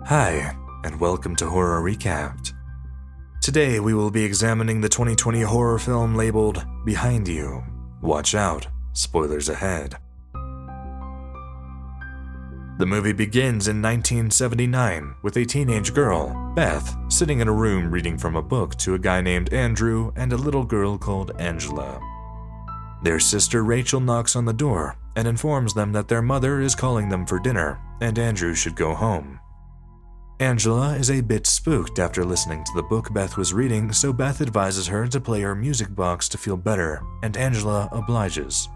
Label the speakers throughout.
Speaker 1: Hi, and welcome to Horror Recapped. Today we will be examining the 2020 horror film labeled Behind You. Watch out, spoilers ahead. The movie begins in 1979 with a teenage girl, Beth, sitting in a room reading from a book to a guy named Andrew and a little girl called Angela. Their sister Rachel knocks on the door and informs them that their mother is calling them for dinner and Andrew should go home. Angela is a bit spooked after listening to the book Beth was reading, so Beth advises her to play her music box to feel better, and Angela obliges.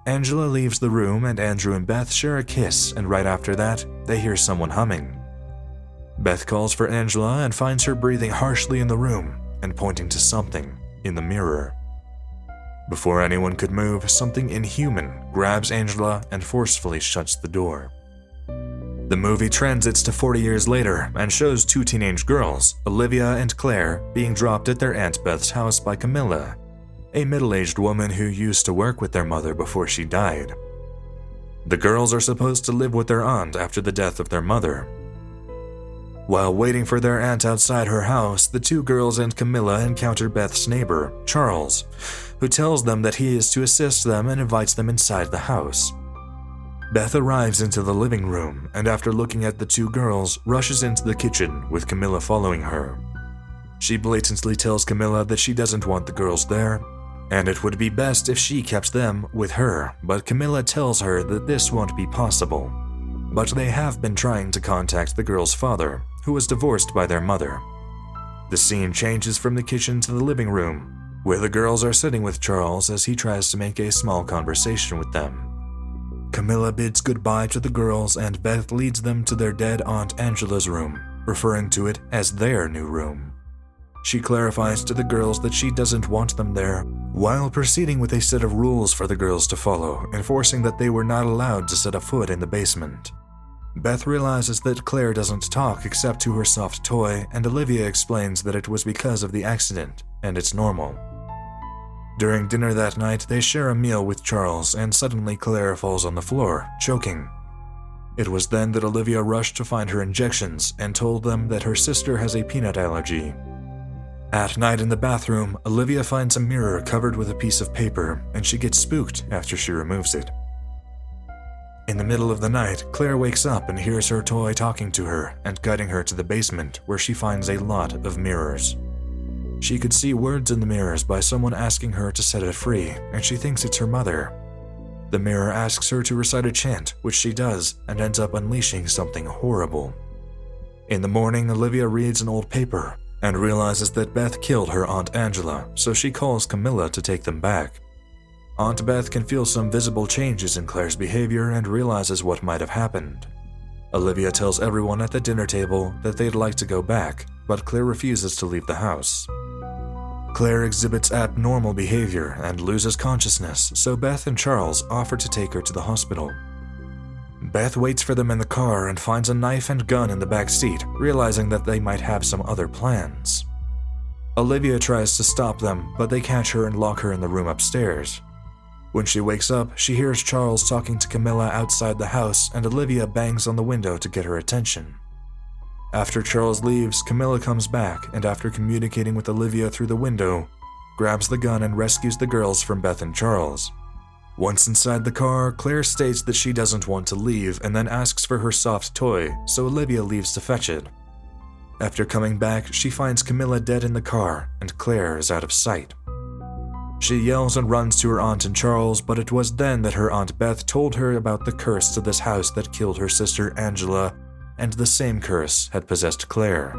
Speaker 1: Angela leaves the room and Andrew and Beth share a kiss, and right after that, they hear someone humming. Beth calls for Angela and finds her breathing harshly in the room and pointing to something in the mirror. Before anyone could move, something inhuman grabs Angela and forcefully shuts the door. The movie transits to 40 years later and shows two teenage girls, Olivia and Claire, being dropped at their Aunt Beth's house by Camilla, a middle-aged woman who used to work with their mother before she died. The girls are supposed to live with their aunt after the death of their mother. While waiting for their aunt outside her house, the two girls and Camilla encounter Beth's neighbor, Charles, who tells them that he is to assist them and invites them inside the house. Beth arrives into the living room and after looking at the two girls, rushes into the kitchen with Camilla following her. She blatantly tells Camilla that she doesn't want the girls there, and it would be best if she kept them with her, but Camilla tells her that this won't be possible. But they have been trying to contact the girls' father, who was divorced by their mother. The scene changes from the kitchen to the living room, where the girls are sitting with Charles as he tries to make a small conversation with them. Camilla bids goodbye to the girls and Beth leads them to their dead Aunt Angela's room, referring to it as their new room. She clarifies to the girls that she doesn't want them there, while proceeding with a set of rules for the girls to follow, enforcing that they were not allowed to set a foot in the basement. Beth realizes that Claire doesn't talk except to her soft toy, and Olivia explains that it was because of the accident, and it's normal. During dinner that night, they share a meal with Charles, and suddenly Claire falls on the floor, choking. It was then that Olivia rushed to find her injections and told them that her sister has a peanut allergy. At night in the bathroom, Olivia finds a mirror covered with a piece of paper, and she gets spooked after she removes it. In the middle of the night, Claire wakes up and hears her toy talking to her and guiding her to the basement, where she finds a lot of mirrors. She could see words in the mirrors by someone asking her to set it free, and she thinks it's her mother. The mirror asks her to recite a chant, which she does, and ends up unleashing something horrible. In the morning, Olivia reads an old paper and realizes that Beth killed her Aunt Angela, so she calls Camilla to take them back. Aunt Beth can feel some visible changes in Claire's behavior and realizes what might have happened. Olivia tells everyone at the dinner table that they'd like to go back, but Claire refuses to leave the house. Claire exhibits abnormal behavior and loses consciousness, so Beth and Charles offer to take her to the hospital. Beth waits for them in the car and finds a knife and gun in the back seat, realizing that they might have some other plans. Olivia tries to stop them, but they catch her and lock her in the room upstairs. When she wakes up, she hears Charles talking to Camilla outside the house, and Olivia bangs on the window to get her attention. After Charles leaves, Camilla comes back, and after communicating with Olivia through the window, grabs the gun and rescues the girls from Beth and Charles. Once inside the car, Claire states that she doesn't want to leave and then asks for her soft toy, so Olivia leaves to fetch it. After coming back, she finds Camilla dead in the car, and Claire is out of sight. She yells and runs to her aunt and Charles, but it was then that her Aunt Beth told her about the curse to this house that killed her sister Angela, and the same curse had possessed Claire.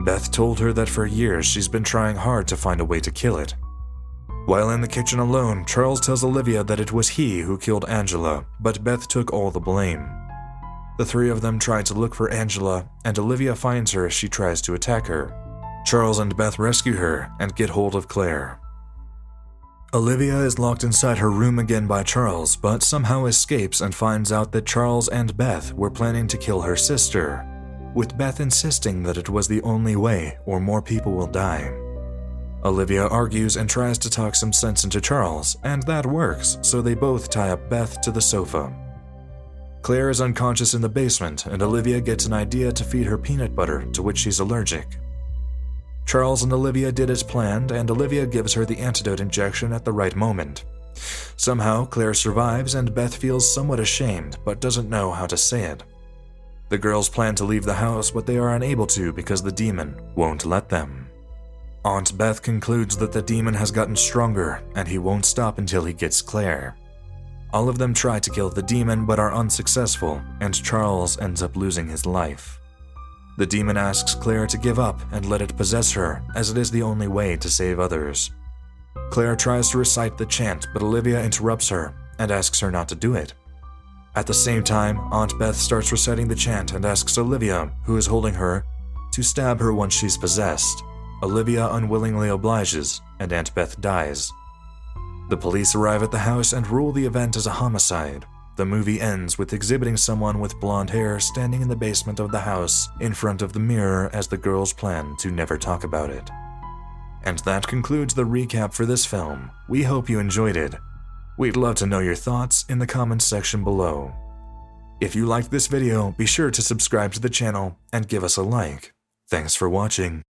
Speaker 1: Beth told her that for years she's been trying hard to find a way to kill it. While in the kitchen alone, Charles tells Olivia that it was he who killed Angela, but Beth took all the blame. The three of them try to look for Angela, and Olivia finds her as she tries to attack her. Charles and Beth rescue her and get hold of Claire. Olivia is locked inside her room again by Charles, but somehow escapes and finds out that Charles and Beth were planning to kill her sister, with Beth insisting that it was the only way or more people will die. Olivia argues and tries to talk some sense into Charles, and that works, so they both tie up Beth to the sofa. Claire is unconscious in the basement, and Olivia gets an idea to feed her peanut butter, to which she's allergic. Charles and Olivia did as planned, and Olivia gives her the antidote injection at the right moment. Somehow, Claire survives, and Beth feels somewhat ashamed, but doesn't know how to say it. The girls plan to leave the house, but they are unable to because the demon won't let them. Aunt Beth concludes that the demon has gotten stronger, and he won't stop until he gets Claire. All of them try to kill the demon but are unsuccessful, and Charles ends up losing his life. The demon asks Claire to give up and let it possess her, as it is the only way to save others. Claire tries to recite the chant, but Olivia interrupts her and asks her not to do it. At the same time, Aunt Beth starts reciting the chant and asks Olivia, who is holding her, to stab her once she's possessed. Olivia unwillingly obliges, and Aunt Beth dies. The police arrive at the house and rule the event as a homicide. The movie ends with exhibiting someone with blonde hair standing in the basement of the house in front of the mirror as the girls plan to never talk about it. And that concludes the recap for this film. We hope you enjoyed it. We'd love to know your thoughts in the comments section below. If you liked this video, be sure to subscribe to the channel and give us a like. Thanks for watching.